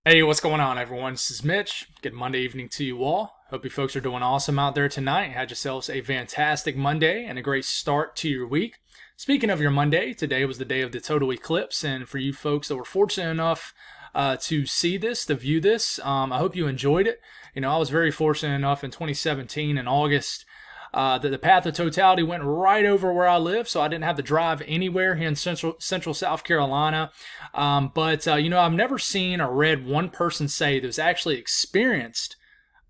Hey, what's going on, everyone? This is Mitch. Good Monday evening to you all. Hope you folks are doing awesome out there tonight. Had yourselves a fantastic Monday and a great start to your week. Speaking of your Monday, today was the day of the total eclipse, and for you folks that were fortunate enough to see this, to view this, I hope you enjoyed it. I was very fortunate enough in 2017 in August that the path of totality went right over where I live, so I didn't have to drive anywhere here in central South Carolina. But I've never seen or read one person say that's actually experienced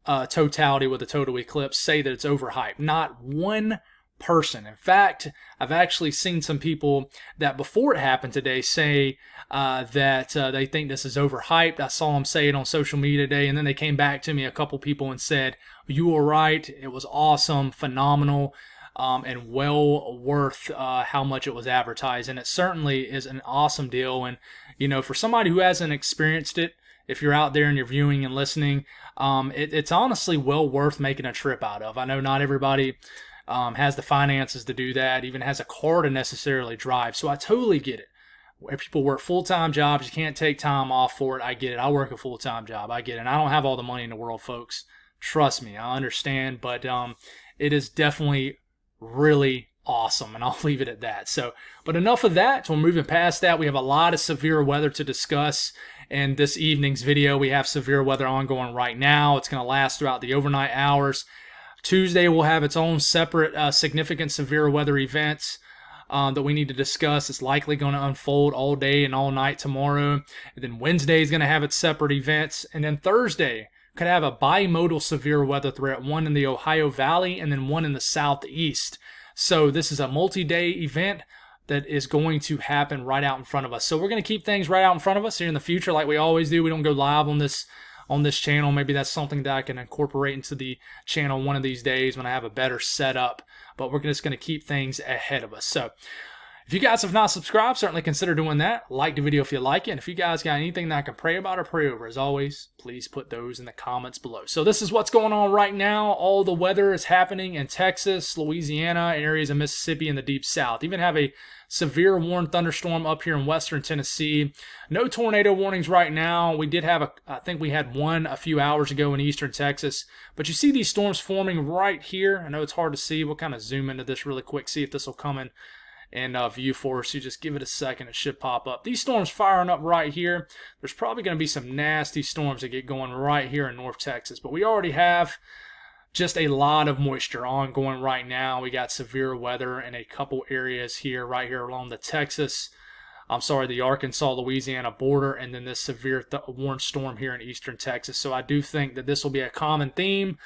totality with a total eclipse say that it's overhyped. Not one person. In fact, I've actually seen some people that before it happened today say that they think this is overhyped. I saw them say it on social media today, and then they came back to me, a couple people, and said, "You were right. It was awesome, phenomenal, and well worth how much it was advertised." And it certainly is an awesome deal. And for somebody who hasn't experienced it, if you're out there and you're viewing and listening, it's honestly well worth making a trip out of. I know not everybody has the finances to do that, even has a car to necessarily drive. So I totally get it. Where people work full-time jobs, you can't take time off for it. I get it. I work a full-time job. I get it. And I don't have all the money in the world, folks. Trust me, I understand. But it is definitely really awesome, and I'll leave it at that. But enough of that. We're moving past that. We have a lot of severe weather to discuss. In this evening's video, we have severe weather ongoing right now. It's going to last throughout the overnight hours. Tuesday will have its own separate significant severe weather events that we need to discuss. It's likely going to unfold all day and all night tomorrow. And then Wednesday is going to have its separate events. And then Thursday could have a bimodal severe weather threat, one in the Ohio Valley and then one in the southeast. So this is a multi-day event that is going to happen right out in front of us. So we're going to keep things right out in front of us here in the future like we always do. We don't go live on this channel. Maybe that's something that I can incorporate into the channel one of these days when I have a better setup. But we're just going to keep things ahead of us. So if you guys have not subscribed, certainly consider doing that. Like the video if you like it. And if you guys got anything that I can pray about or pray over, as always, please put those in the comments below. So this is what's going on right now. All the weather is happening in Texas, Louisiana, areas of Mississippi, and the deep south. Even have a severe warned thunderstorm up here in western Tennessee. No tornado warnings right now. We did have I think we had one a few hours ago in eastern Texas. But you see these storms forming right here. I know it's hard to see. We'll kind of zoom into this really quick, see if this will come in and view for us. You just give it a second, it should pop up. These storms firing up right here. There's probably going to be some nasty storms that get going right here in North Texas. But we already have just a lot of moisture ongoing right now. We got severe weather in a couple areas here, right here along the the Arkansas, Louisiana border, and then this severe warm storm here in eastern Texas. So I do think that this will be a common theme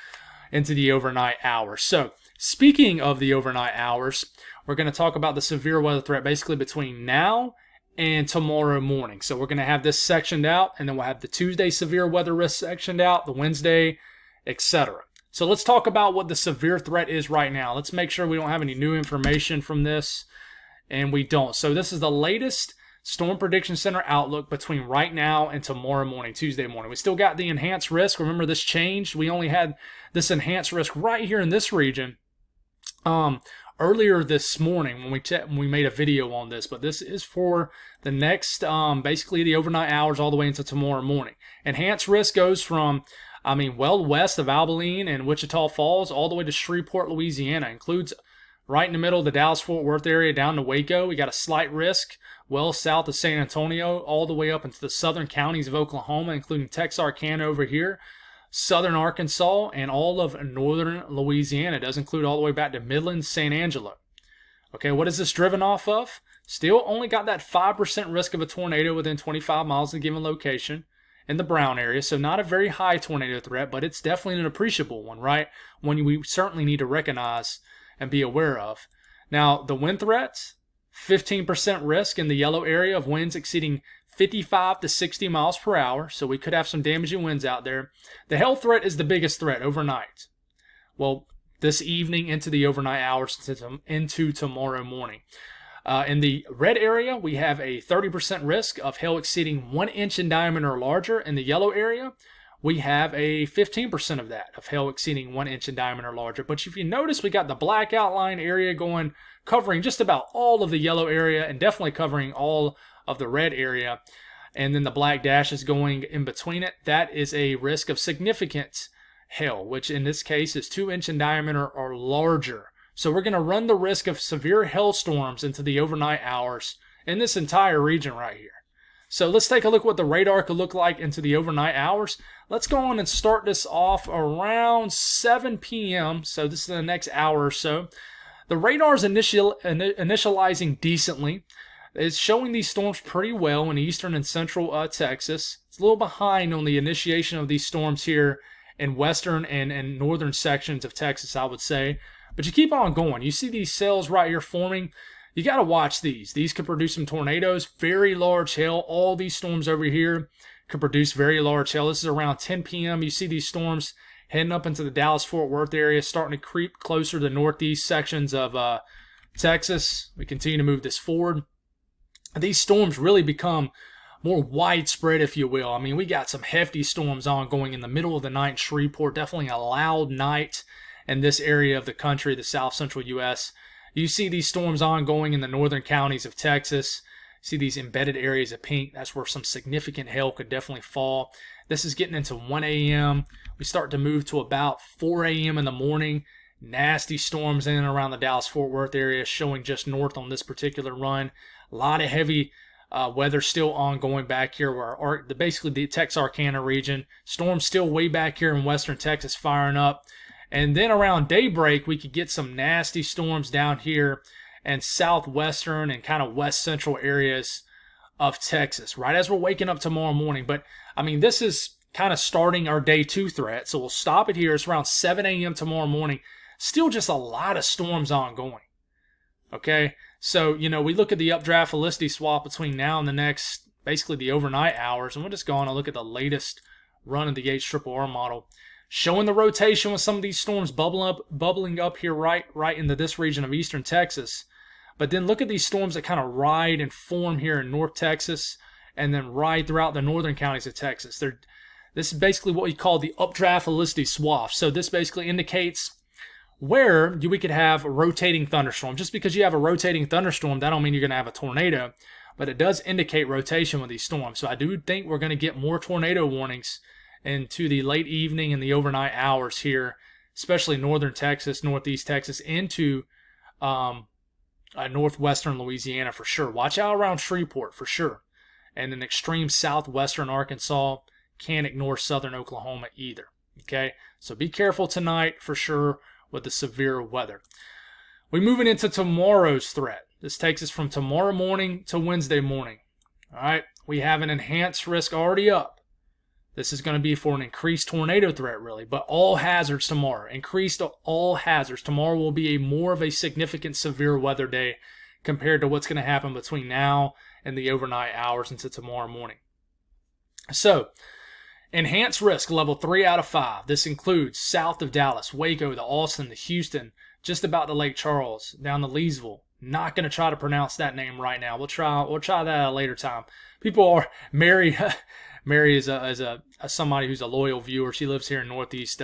into the overnight hours. So speaking of the overnight hours, we're going to talk about the severe weather threat basically between now and tomorrow morning. So we're going to have this sectioned out, and then we'll have the Tuesday severe weather risk sectioned out, the Wednesday, etc. So let's talk about what the severe threat is right now. Let's make sure we don't have any new information from this, and we don't. So this is the latest Storm Prediction Center outlook between right now and tomorrow morning, Tuesday morning. We still got the enhanced risk. Remember, this changed. We only had this enhanced risk right here in this region earlier this morning when we made a video on this. But this is for the next, basically the overnight hours all the way into tomorrow morning. Enhanced risk goes from well west of Abilene and Wichita Falls all the way to Shreveport, Louisiana. Includes right in the middle of the Dallas-Fort Worth area down to Waco. We got a slight risk well south of San Antonio all the way up into the southern counties of Oklahoma, including Texarkana over here, southern Arkansas, and all of northern Louisiana. It does include all the way back to Midland, San Angelo. Okay, what is this driven off of? Still only got that 5% risk of a tornado within 25 miles of a given location in the Brown area, so not a very high tornado threat, but it's definitely an appreciable one, right? One we certainly need to recognize and be aware of. Now, the wind threats, 15% risk in the yellow area of winds exceeding 55 to 60 miles per hour, so we could have some damaging winds out there. The hail threat is the biggest threat overnight. Well, this evening into the overnight hours into tomorrow morning. In the red area, we have a 30% risk of hail exceeding 1 inch in diameter or larger. In the yellow area, we have a 15% of that, of hail exceeding 1 inch in diameter or larger. But if you notice, we got the black outline area covering just about all of the yellow area and definitely covering all of the red area. and then the black dash is going in between it, that is a risk of significant hail, which in this case is 2-inch in diameter or larger. So we're going to run the risk of severe hailstorms into the overnight hours in this entire region right here. So let's take a look what the radar could look like into the overnight hours. Let's go on and start this off around 7 p.m. So this is the next hour or so. The radar is initializing decently. It's showing these storms pretty well in eastern and central Texas. It's a little behind on the initiation of these storms here in western and northern sections of Texas, I would say. But you keep on going. You see these cells right here forming. You got to watch these. These could produce some tornadoes, very large hail. All these storms over here could produce very large hail. This is around 10 p.m. You see these storms heading up into the Dallas-Fort Worth area, starting to creep closer to the northeast sections of Texas. We continue to move this forward. These storms really become more widespread, if you will. I mean, we got some hefty storms ongoing in the middle of the night in Shreveport. Definitely a loud night in this area of the country, the south central U.S. You see these storms ongoing in the northern counties of Texas. You see these embedded areas of pink. That's where some significant hail could definitely fall. This is getting into 1 a.m. We start to move to about 4 a.m. in the morning. Nasty storms in and around the Dallas-Fort Worth area, showing just north on this particular run. A lot of heavy weather still ongoing back here, where basically the Texarkana region. Storms still way back here in western Texas firing up. And then around daybreak, we could get some nasty storms down here in southwestern and kind of west central areas of Texas, right as we're waking up tomorrow morning. But, I mean, this is kind of starting our day 2 threat. So we'll stop it here. It's around 7 a.m. tomorrow morning. Still just a lot of storms ongoing. Okay? So, you know, we look at the updraft velocity swap between now and the next, basically the overnight hours, and we'll just go on and look at the latest run of the HRRR model, showing the rotation with some of these storms bubbling up here right into this region of eastern Texas. But then look at these storms that kind of ride and form here in North Texas and then ride throughout the northern counties of Texas. This is basically what we call the updraft velocity swap. So this basically indicates where we could have a rotating thunderstorm. Just because you have a rotating thunderstorm, that don't mean you're going to have a tornado, but it does indicate rotation with these storms. So I do think we're going to get more tornado warnings into the late evening and the overnight hours here, especially northern Texas, northeast Texas, into northwestern Louisiana for sure. Watch out around Shreveport for sure. And then extreme southwestern Arkansas. Can't ignore southern Oklahoma either. Okay, so be careful tonight for sure with the severe weather. We're moving into tomorrow's threat. This takes us from tomorrow morning to Wednesday morning. All right, we have an enhanced risk already up. This is going to be for an increased tornado threat, really, but all hazards tomorrow. Increased all hazards. Tomorrow will be more of a significant severe weather day compared to what's going to happen between now and the overnight hours into tomorrow morning. So, enhanced risk, level 3 out of 5. This includes south of Dallas, Waco, to Austin, to Houston, just about to Lake Charles, down to Leesville. Not going to try to pronounce that name right now. We'll try that at a later time. People are Mary is somebody who's a loyal viewer. She lives here in northeast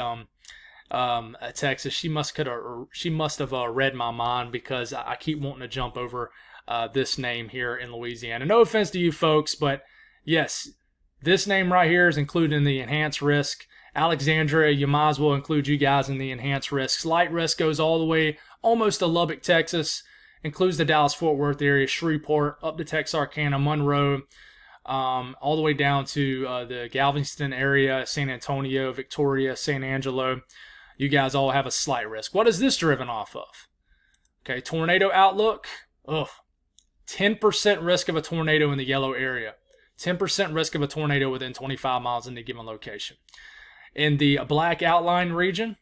Texas. She must have read my mind because I keep wanting to jump over this name here in Louisiana. No offense to you folks, but yes, this name right here is included in the enhanced risk. Alexandria, you might as well include you guys in the enhanced risk. Slight risk goes all the way almost to Lubbock, Texas. Includes the Dallas-Fort Worth area, Shreveport, up to Texarkana, Monroe, all the way down to the Galveston area, San Antonio, Victoria, San Angelo. You guys all have a slight risk. What is this driven off of? Okay, tornado outlook. 10% risk of a tornado in the yellow area. 10% risk of a tornado within 25 miles in a given location. In the black outline region,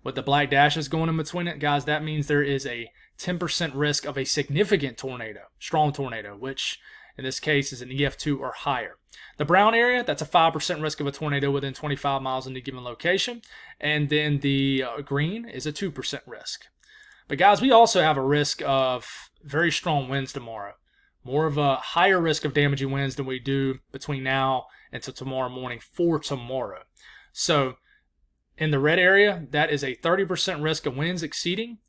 with the black dashes going in between it, guys, that means there is a 10% risk of a significant tornado, strong tornado, which in this case is an EF2 or higher. The brown area, that's a 5% risk of a tornado within 25 miles in a given location. And then the green is a 2% risk. But guys, we also have a risk of very strong winds tomorrow. More of a higher risk of damaging winds than we do between now until tomorrow morning for tomorrow. So in the red area, that is a 30% risk of winds exceeding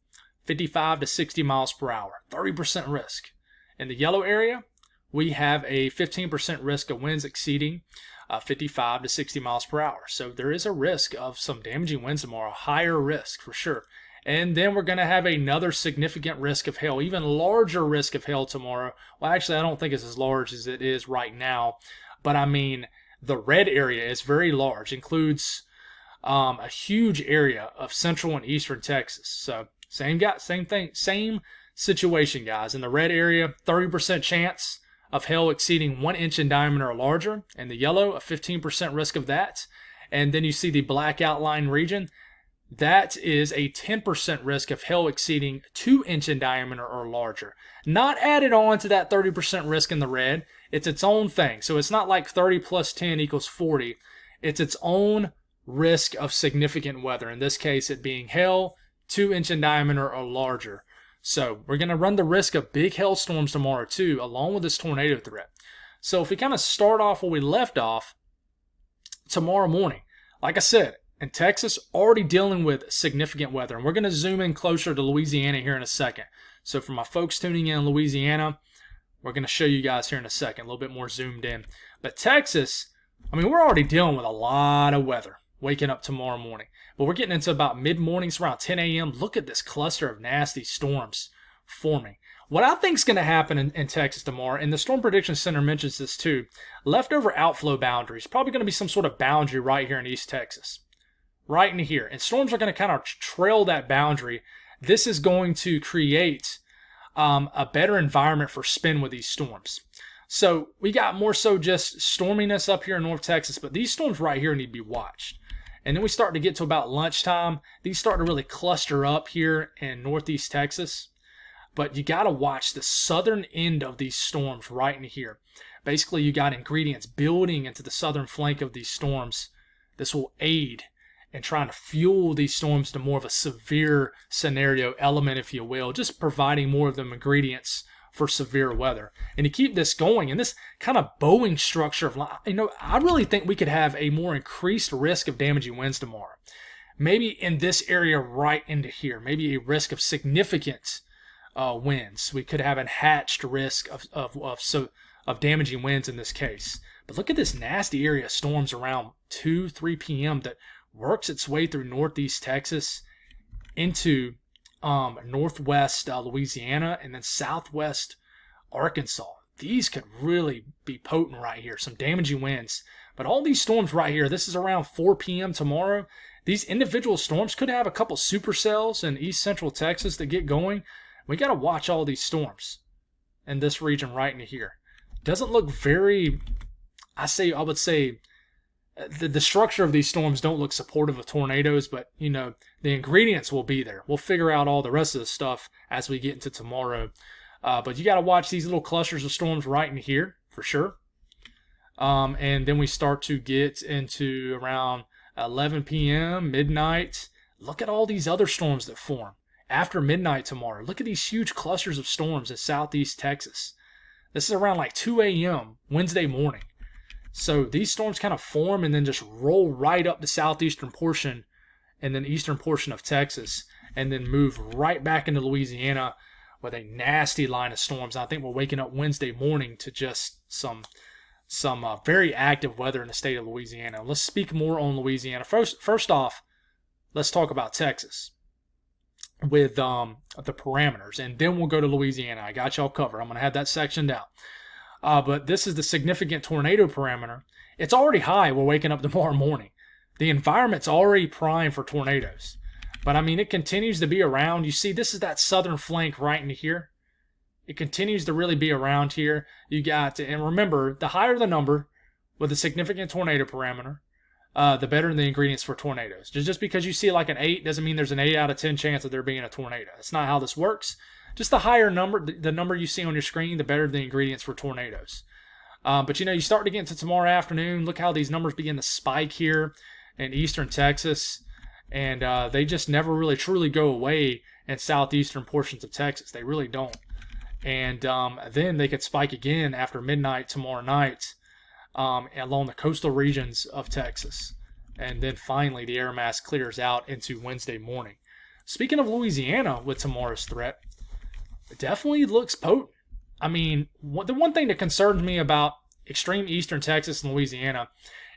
55 to 60 miles per hour. 30% risk. In the yellow area, we have a 15% risk of winds exceeding 55 to 60 miles per hour. So there is a risk of some damaging winds tomorrow, higher risk for sure. And then we're going to have another significant risk of hail, even larger risk of hail tomorrow. Well, actually, I don't think it's as large as it is right now. But I mean, the red area is very large, includes a huge area of central and eastern Texas. So same thing, same situation, guys. In the red area, 30% chance of hail exceeding 1 inch in diameter or larger. In the yellow, a 15% risk of that. And then you see the black outline region. That is a 10% risk of hail exceeding 2 inch in diameter or larger. Not added on to that 30% risk in the red. It's its own thing. So it's not like 30 plus 10 equals 40. It's its own risk of significant weather. In this case, it being hail 2 inch in diameter or larger. So we're going to run the risk of big hailstorms tomorrow too, along with this tornado threat. So if we kind of start off where we left off, tomorrow morning, like I said, in Texas, already dealing with significant weather. And we're going to zoom in closer to Louisiana here in a second. So for my folks tuning in Louisiana, we're going to show you guys here in a second, a little bit more zoomed in. But Texas, I mean, we're already dealing with a lot of weather waking up tomorrow morning. But we're getting into about mid-mornings around 10 a.m. Look at this cluster of nasty storms forming. What I think is going to happen in Texas tomorrow, and the Storm Prediction Center mentions this too, leftover outflow boundaries, probably going to be some sort of boundary right here in East Texas. Right in here. And storms are going to kind of trail that boundary. This is going to create a better environment for spin with these storms. So we got more so just storminess up here in North Texas, but these storms right here need to be watched. And then we start to get to about lunchtime. These start to really cluster up here in Northeast Texas. But you got to watch the southern end of these storms right in here. Basically, you got ingredients building into the southern flank of these storms. This will aid and trying to fuel these storms to more of a severe scenario element, if you will, just providing more of them ingredients for severe weather. And to keep this going, and this kind of bowing structure of, I really think we could have a more increased risk of damaging winds tomorrow. Maybe in this area right into here, maybe a risk of significant winds. We could have a hatched risk of damaging winds in this case. But look at this nasty area of storms around 2, 3 p.m. that works its way through Northeast Texas into Northwest Louisiana and then Southwest Arkansas. These could really be potent right here, some damaging winds. But all these storms right here, this is around 4 p.m. tomorrow. These individual storms could have a couple supercells in East Central Texas that get going. We got to watch all these storms in this region right in here. Doesn't look very, I would say, the structure of these storms don't look supportive of tornadoes, but, the ingredients will be there. We'll figure out all the rest of the stuff as we get into tomorrow. But you got to watch these little clusters of storms right in here, for sure. And then we start to get into around 11 p.m., midnight. Look at all these other storms that form after midnight tomorrow. Look at these huge clusters of storms in southeast Texas. This is around like 2 a.m. Wednesday morning. So these storms kind of form and then just roll right up the southeastern portion and then eastern portion of Texas and then move right back into Louisiana with a nasty line of storms. I think we're waking up Wednesday morning to just some very active weather in the state of Louisiana. Let's speak more on Louisiana. First off, let's talk about Texas with the parameters, and then we'll go to Louisiana. I got y'all covered. I'm going to have that sectioned out. But this is the significant tornado parameter. It's already high. We're waking up tomorrow morning. The environment's already primed for tornadoes. But, it continues to be around. You see, this is that southern flank right into here. It continues to really be around here. You got, and remember, the higher the number with a significant tornado parameter, the better the ingredients for tornadoes. Just because you see like an 8 doesn't mean there's an 8 out of 10 chance of there being a tornado. That's not how this works. Just the higher number, the number you see on your screen, the better the ingredients for tornadoes. But you start to get into tomorrow afternoon. Look how these numbers begin to spike here in eastern Texas. And they just never really truly go away in southeastern portions of Texas. They really don't. And then they could spike again after midnight tomorrow night along the coastal regions of Texas. And then finally the air mass clears out into Wednesday morning. Speaking of Louisiana with tomorrow's threat, it definitely looks potent. I mean, the one thing that concerns me about extreme eastern Texas and Louisiana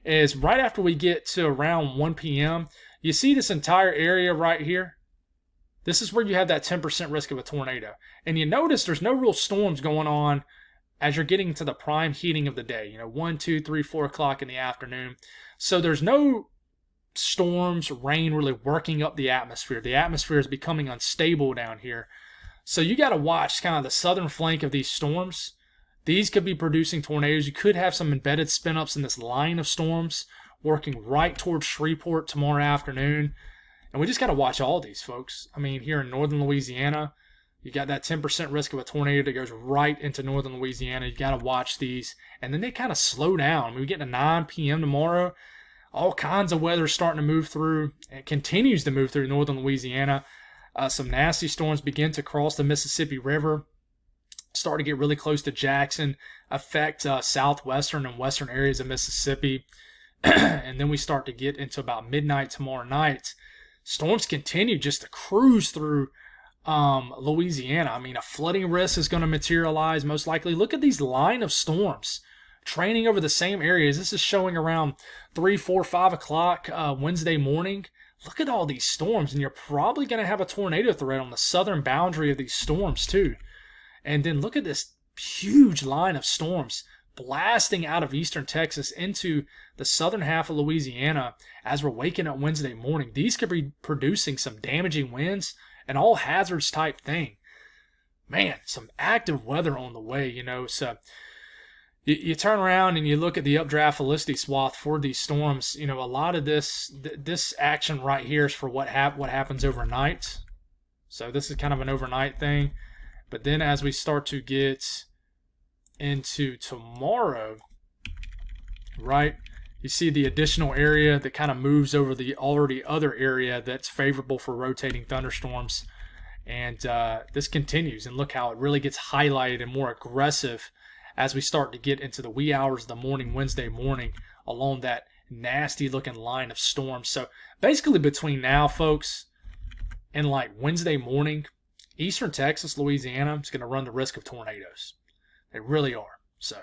is right after we get to around 1 p.m., you see this entire area right here. This is where you have that 10% risk of a tornado. And you notice there's no real storms going on as you're getting to the prime heating of the day, 1, 2, 3, 4 o'clock in the afternoon. So there's no storms, rain really working up the atmosphere. The atmosphere is becoming unstable down here. So you got to watch kind of the southern flank of these storms. These could be producing tornadoes. You could have some embedded spin-ups in this line of storms working right towards Shreveport tomorrow afternoon. And we just got to watch all these, folks. I mean, here in northern Louisiana, you got that 10% risk of a tornado that goes right into northern Louisiana. You got to watch these. And then they kind of slow down. I mean, we get to 9 p.m. tomorrow. All kinds of weather starting to move through. It continues to move through northern Louisiana. Some nasty storms begin to cross the Mississippi River, start to get really close to Jackson, affect southwestern and western areas of Mississippi. And then we start to get into about midnight tomorrow night. Storms continue just to cruise through Louisiana. I mean, a flooding risk is going to materialize most likely. Look at these line of storms training over the same areas. This is showing around 3, 4, 5 o'clock Wednesday morning. Look at all these storms, and you're probably going to have a tornado threat on the southern boundary of these storms too. And then look at this huge line of storms blasting out of eastern Texas into the southern half of Louisiana as we're waking up Wednesday morning. These could be producing some damaging winds, an all hazards type thing. Man, some active weather on the way, So you turn around and you look at the updraft velocity swath for these storms. A lot of this action right here is for what happens overnight. So this is kind of an overnight thing. But then as we start to get into tomorrow, right, you see the additional area that kind of moves over the already other area that's favorable for rotating thunderstorms. And this continues. And look how it really gets highlighted and more aggressive as we start to get into the wee hours of the morning, Wednesday morning, along that nasty looking line of storms. So basically between now, folks, and like Wednesday morning, eastern Texas, Louisiana is going to run the risk of tornadoes. They really are. So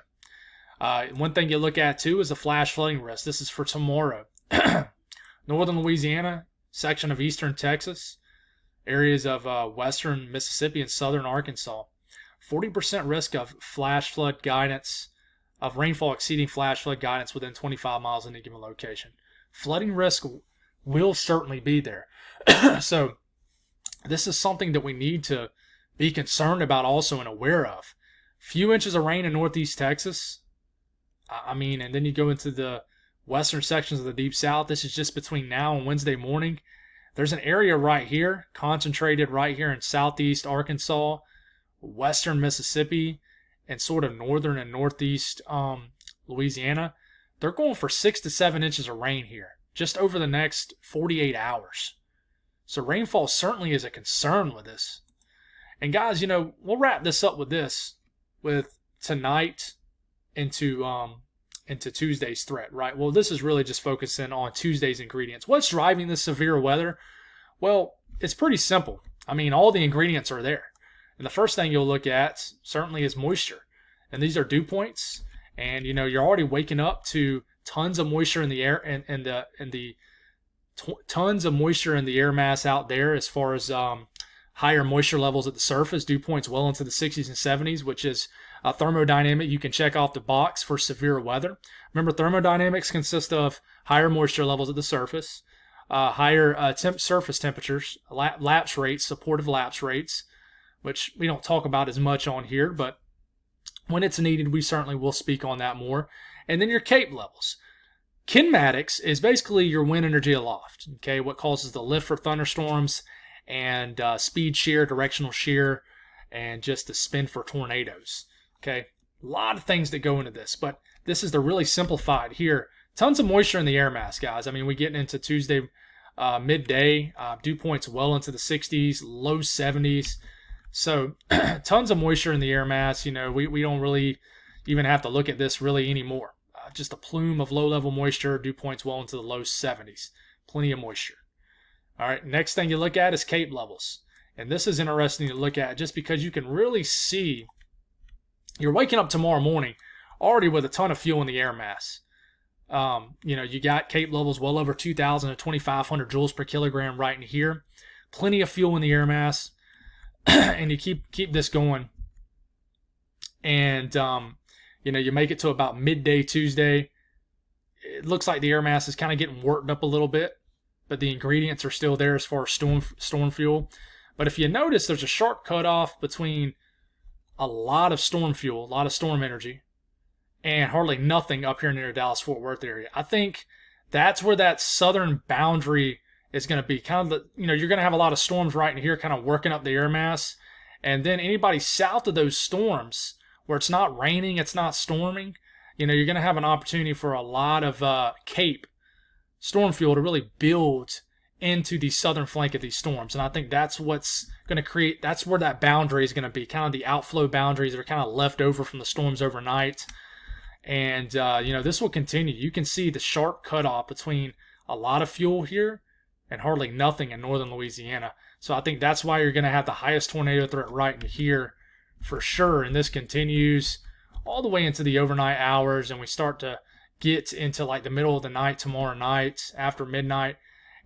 one thing you look at too is the flash flooding risk. This is for tomorrow. Northern Louisiana, section of eastern Texas, areas of western Mississippi and southern Arkansas. 40% risk of flash flood guidance, of rainfall exceeding flash flood guidance within 25 miles in a given location. Flooding risk will certainly be there. So this is something that we need to be concerned about also and aware of. Few inches of rain in northeast Texas. I mean, and then you go into the western sections of the deep south. This is just between now and Wednesday morning. There's an area right here, concentrated right here in southeast Arkansas, western Mississippi, and sort of northern and northeast Louisiana. They're going for 6 to 7 inches of rain here just over the next 48 hours. So rainfall certainly is a concern with this. And guys, we'll wrap this up with this, with tonight into Tuesday's threat, right? Well, this is really just focusing on Tuesday's ingredients. What's driving this severe weather? Well, it's pretty simple. I mean, all the ingredients are there. And the first thing you'll look at certainly is moisture. And these are dew points. And, you're already waking up to tons of moisture in the air and the tons of moisture in the air mass out there as far as higher moisture levels at the surface. Dew points well into the 60s and 70s, which is a thermodynamic you can check off the box for severe weather. Remember, thermodynamics consist of higher moisture levels at the surface, higher surface temperatures, lapse rates, supportive lapse rates, which we don't talk about as much on here, but when it's needed, we certainly will speak on that more. And then your CAPE levels. Kinematics is basically your wind energy aloft, okay, what causes the lift for thunderstorms and speed shear, directional shear, and just the spin for tornadoes, okay? A lot of things that go into this, but this is the really simplified here. Tons of moisture in the air mass, guys. I mean, we get into Tuesday midday, dew points well into the 60s, low 70s. So tons of moisture in the air mass. We don't really even have to look at this really anymore. Just a plume of low-level moisture, dew points well into the low 70s. Plenty of moisture. All right, next thing you look at is CAPE levels. And this is interesting to look at just because you can really see you're waking up tomorrow morning already with a ton of fuel in the air mass. You got CAPE levels well over 2,000 to 2,500 joules per kilogram right in here. Plenty of fuel in the air mass, and you keep this going. And you make it to about midday Tuesday. It looks like the air mass is kind of getting worked up a little bit, but the ingredients are still there as far as storm fuel. But if you notice, there's a sharp cutoff between a lot of storm fuel, a lot of storm energy, and hardly nothing up here near the Dallas-Fort Worth area. I think that's where that southern boundary is going to be. Kind of you're going to have a lot of storms right in here kind of working up the air mass. And then anybody south of those storms where it's not raining, it's not storming, you're going to have an opportunity for a lot of CAPE storm fuel to really build into the southern flank of these storms. And I think that's what's going to create, that's where that boundary is going to be, kind of the outflow boundaries that are kind of left over from the storms overnight. And, this will continue. You can see the sharp cutoff between a lot of fuel here and hardly nothing in northern Louisiana. So I think that's why you're going to have the highest tornado threat right in here for sure. And this continues all the way into the overnight hours, and we start to get into like the middle of the night tomorrow night after midnight.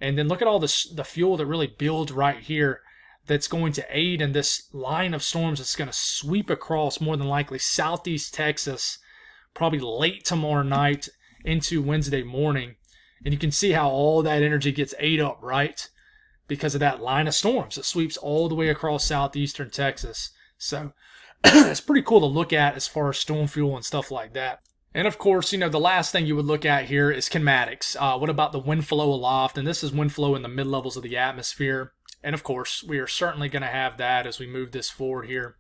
And then look at all the fuel that really builds right here that's going to aid in this line of storms that's going to sweep across more than likely southeast Texas probably late tomorrow night into Wednesday morning. And you can see how all that energy gets ate up, right? Because of that line of storms that sweeps all the way across southeastern Texas. So it's pretty cool to look at as far as storm fuel and stuff like that. And of course, the last thing you would look at here is kinematics. What about the wind flow aloft? And this is wind flow in the mid-levels of the atmosphere. And of course, we are certainly going to have that as we move this forward here.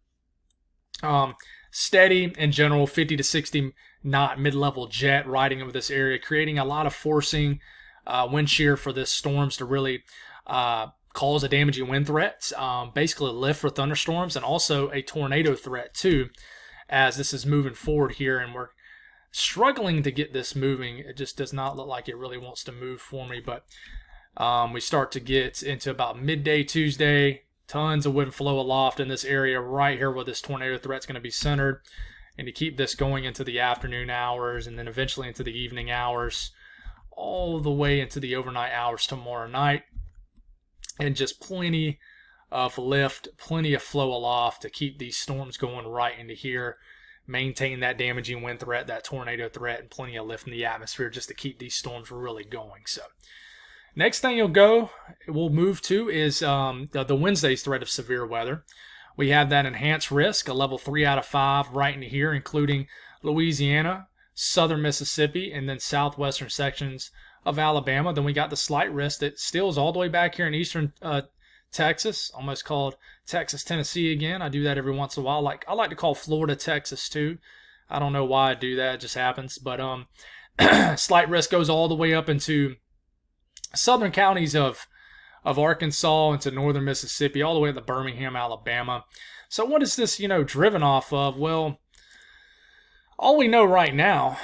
Steady in general, 50 to 60 knot mid-level jet riding over this area, creating a lot of forcing wind shear for this storms to really cause a damaging wind threat, basically lift for thunderstorms, and also a tornado threat too, as this is moving forward here. And we're struggling to get this moving. It just does not look like it really wants to move for me, but we start to get into about midday Tuesday. Tons of wind flow aloft in this area right here where this tornado threat's going to be centered. And to keep this going into the afternoon hours and then eventually into the evening hours, all the way into the overnight hours tomorrow night. And just plenty of lift, plenty of flow aloft to keep these storms going right into here. Maintain that damaging wind threat, that tornado threat, and plenty of lift in the atmosphere just to keep these storms really going. So next thing we'll move to is the Wednesday's threat of severe weather. We have that enhanced risk, a level 3 out of 5 right in here, including Louisiana, southern Mississippi, and then southwestern sections of Alabama. Then we got the slight risk that still is all the way back here in eastern Texas, almost called Texas, Tennessee again. I do that every once in a while. I like to call Florida, Texas too. I don't know why I do that. It just happens. But slight risk goes all the way up into southern counties of Arkansas into northern Mississippi, all the way to Birmingham, Alabama. So what is this, driven off of? Well, all we know right now,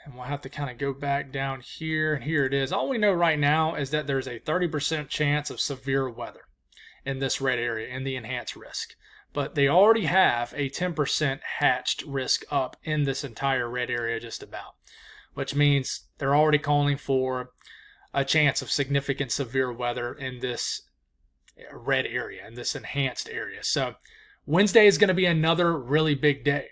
and we'll have to kind of go back down here, and here it is. All we know right now is that there's a 30% chance of severe weather in this red area, in the enhanced risk. But they already have a 10% hatched risk up in this entire red area just about, which means they're already calling for a chance of significant severe weather in this red area, in this enhanced area. So Wednesday is going to be another really big day.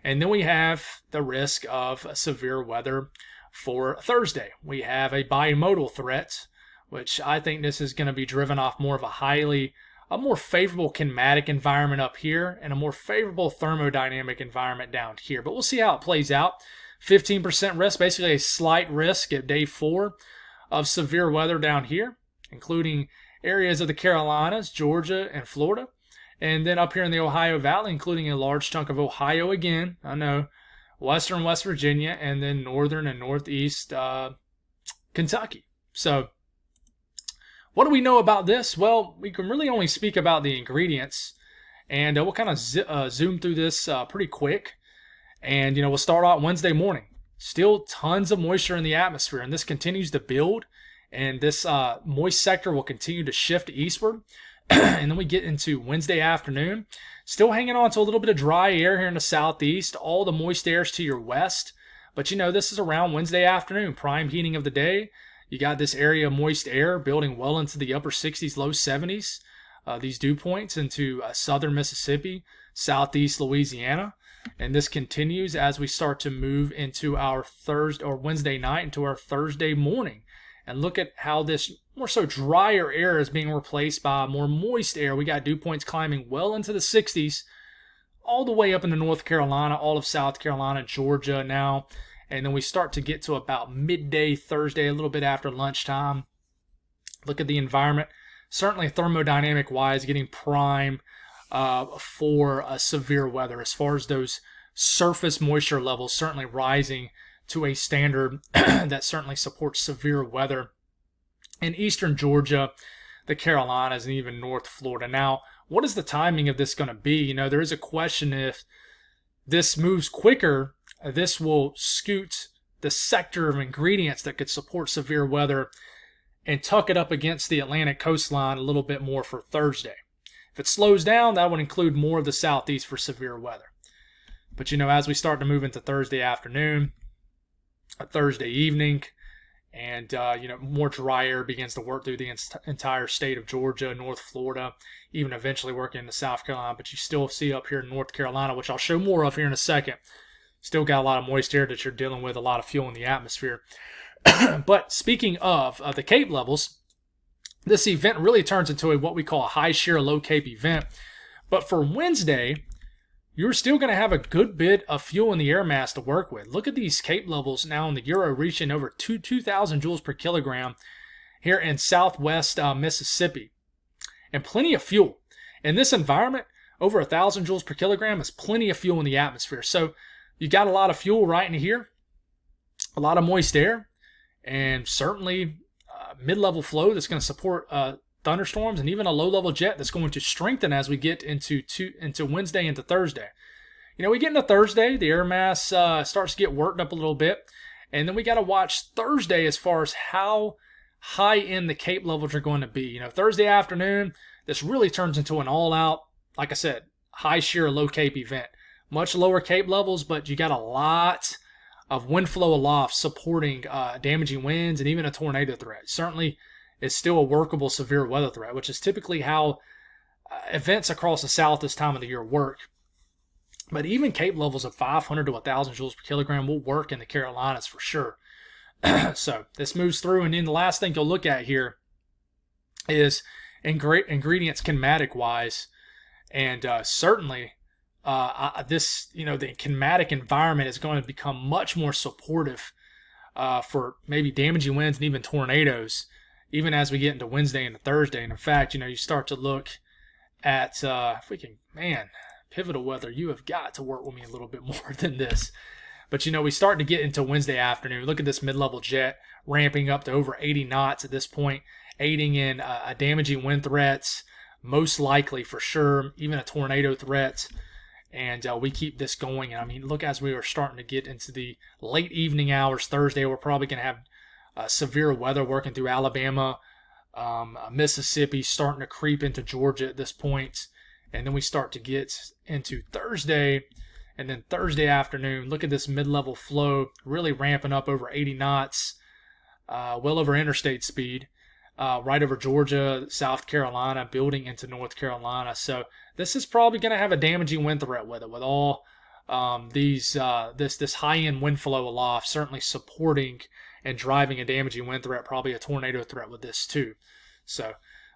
And then we have the risk of severe weather for Thursday. We have a bimodal threat, which I think this is going to be driven off more of a more favorable kinematic environment up here and a more favorable thermodynamic environment down here. But we'll see how it plays out. 15% risk, basically a slight risk at day 4 of severe weather down here, including areas of the Carolinas, Georgia, and Florida. And then up here in the Ohio Valley, including a large chunk of Ohio again, I know, western West Virginia, and then northern and northeast Kentucky. So what do we know about this? Well, we can really only speak about the ingredients, and we'll kind of zoom through this pretty quick. And, we'll start out Wednesday morning. Still tons of moisture in the atmosphere, and this continues to build, and this moist sector will continue to shift eastward. And then we get into Wednesday afternoon, still hanging on to a little bit of dry air here in the southeast, all the moist airs to your west. But this is around Wednesday afternoon, prime heating of the day. You got this area of moist air building well into the upper 60s, low 70s. These dew points into southern Mississippi, southeast Louisiana. And this continues as we start to move into our Thursday or Wednesday night into our Thursday morning. And look at how this more so drier air is being replaced by more moist air. We got dew points climbing well into the 60s, all the way up into North Carolina, all of South Carolina, Georgia now. And then we start to get to about midday Thursday, a little bit after lunchtime. Look at the environment. Certainly thermodynamic-wise, getting prime for severe weather as far as those surface moisture levels certainly rising to a standard that certainly supports severe weather in eastern Georgia, the Carolinas, and even North Florida. Now, what is the timing of this going to be? There is a question if this moves quicker, this will scoot the sector of ingredients that could support severe weather and tuck it up against the Atlantic coastline a little bit more for Thursday. If it slows down, that would include more of the southeast for severe weather. But as we start to move into Thursday afternoon, Thursday evening, and more dry air begins to work through the entire state of Georgia, North Florida, even eventually working into South Carolina. But you still see up here in North Carolina, which I'll show more of here in a second, still got a lot of moist air that you're dealing with, a lot of fuel in the atmosphere. But speaking of the Cape levels, this event really turns into what we call a high shear, low Cape event. But for Wednesday, you're still going to have a good bit of fuel in the air mass to work with. Look at these Cape levels now in the Euro reaching over 2,000 joules per kilogram here in southwest Mississippi. And plenty of fuel. In this environment, over 1,000 joules per kilogram is plenty of fuel in the atmosphere. So you got a lot of fuel right in here, a lot of moist air, and certainly mid-level flow that's going to support thunderstorms, and even a low-level jet that's going to strengthen as we get into Wednesday into Thursday. We get into Thursday, the air mass starts to get worked up a little bit, and then we got to watch Thursday as far as how high in the Cape levels are going to be. Thursday afternoon, this really turns into an all-out, like I said, high shear, low Cape event. Much lower Cape levels, but you got a lot of wind flow aloft supporting damaging winds and even a tornado threat. Certainly is still a workable severe weather threat, which is typically how events across the south this time of the year work. But even Cape levels of 500 to 1,000 joules per kilogram will work in the Carolinas for sure. So this moves through, and then the last thing you'll look at here is ingredients kinematic-wise, and certainly the kinematic environment is going to become much more supportive for maybe damaging winds and even tornadoes, even as we get into Wednesday and Thursday. And in fact, you start to look at pivotal weather. You have got to work with me a little bit more than this. But we start to get into Wednesday afternoon. Look at this mid-level jet ramping up to over 80 knots at this point, aiding in damaging wind threats, most likely for sure, even a tornado threat. And we keep this going. And look, as we are starting to get into the late evening hours Thursday, we're probably going to have severe weather working through Alabama, Mississippi, starting to creep into Georgia at this point. And then we start to get into Thursday, and then Thursday afternoon. Look at this mid-level flow really ramping up over 80 knots, well over interstate speed, right over Georgia, South Carolina, building into North Carolina. So this is probably going to have a damaging wind threat with it, with all this high-end wind flow aloft, certainly supporting and driving a damaging wind threat, probably a tornado threat with this too. So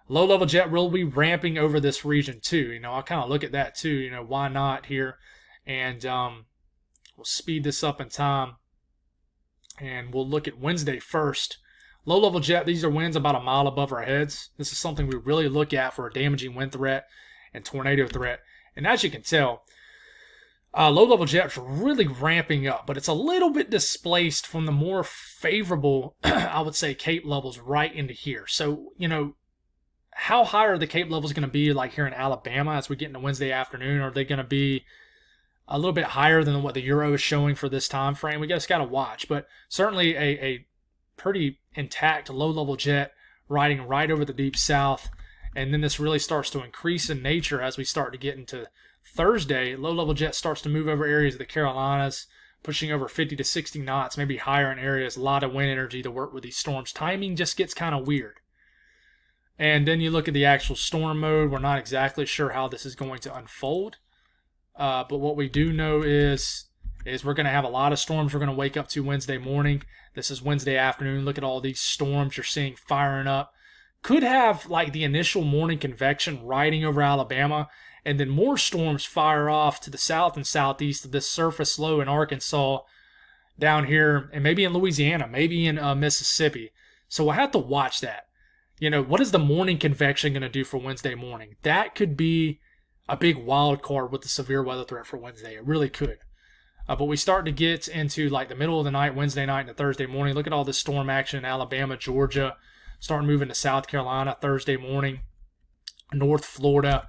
low-level jet will be ramping over this region too. I kind of look at that too. Why not here? And we'll speed this up in time, and we'll look at Wednesday first. Low-level jet, these are winds about a mile above our heads. This is something we really look at for a damaging wind threat and tornado threat. And as you can tell, low-level jets are really ramping up, but it's a little bit displaced from the more favorable, I would say, Cape levels right into here. So, how high are the Cape levels going to be like here in Alabama as we get into Wednesday afternoon? Are they going to be a little bit higher than what the Euro is showing for this time frame? We just got to watch. But certainly a pretty intact low-level jet riding right over the deep south And then this really starts to increase in nature as we start to get into Thursday. Low-level jet starts to move over areas of the Carolinas, pushing over 50 to 60 knots, maybe higher in areas. A lot of wind energy to work with these storms. Timing just gets kind of weird. And then you look at the actual storm mode. We're not exactly sure how this is going to unfold. But what we do know is we're going to have a lot of storms we're going to wake up to Wednesday morning. This is Wednesday afternoon. Look at all these storms you're seeing firing up. Could have like the initial morning convection riding over Alabama, and then more storms fire off to the south and southeast of this surface low in Arkansas, down here, and maybe in Louisiana, maybe in Mississippi. So we'll have to watch that. What is the morning convection going to do for Wednesday morning? That could be a big wild card with the severe weather threat for Wednesday. It really could. But we start to get into like the middle of the night, Wednesday night and Thursday morning. Look at all this storm action in Alabama, Georgia, starting moving to South Carolina Thursday morning, North Florida.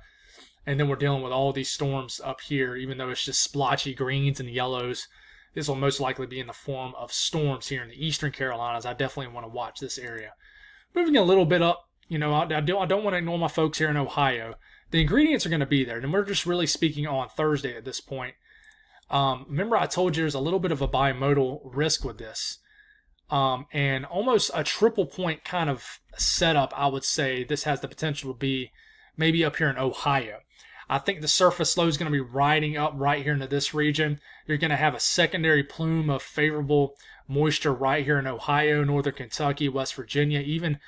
And then we're dealing with all these storms up here, even though it's just splotchy greens and yellows. This will most likely be in the form of storms here in the eastern Carolinas. I definitely want to watch this area. Moving a little bit up, I don't want to ignore my folks here in Ohio. The ingredients are going to be there, and we're just really speaking on Thursday at this point. Remember I told you there's a little bit of a bimodal risk with this. And almost a triple point kind of setup, I would say this has the potential to be maybe up here in Ohio. I think the surface low is going to be riding up right here into this region. You're going to have a secondary plume of favorable moisture right here in Ohio, northern Kentucky, West Virginia, even,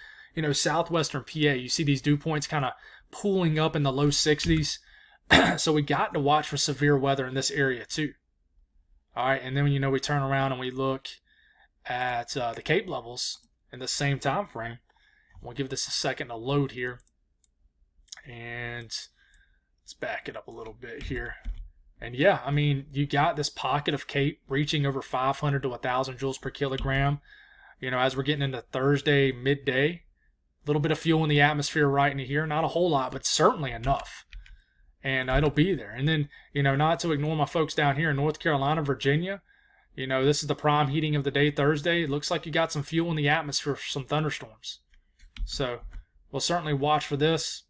southwestern PA. You see these dew points kind of pooling up in the low 60s. So we got to watch for severe weather in this area too. All right, and then we turn around and we look at the Cape levels in the same time frame. We'll give this a second to load here. And let's back it up a little bit here. And yeah, you got this pocket of Cape reaching over 500 to 1,000 joules per kilogram. As we're getting into Thursday midday, a little bit of fuel in the atmosphere right into here. Not a whole lot, but certainly enough. And it'll be there. And then, not to ignore my folks down here in North Carolina, Virginia. This is the prime heating of the day Thursday. It looks like you got some fuel in the atmosphere for some thunderstorms. So we'll certainly watch for this.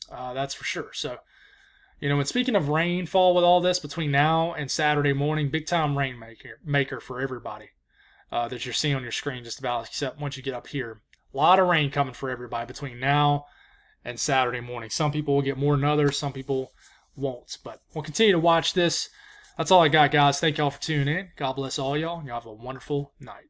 That's for sure. So, and speaking of rainfall with all this, between now and Saturday morning, big time rain maker for everybody that you're seeing on your screen just about, except once you get up here. A lot of rain coming for everybody between now and Saturday morning. Some people will get more than others. Some people won't. But we'll continue to watch this. That's all I got, guys. Thank y'all for tuning in. God bless all y'all. Y'all have a wonderful night.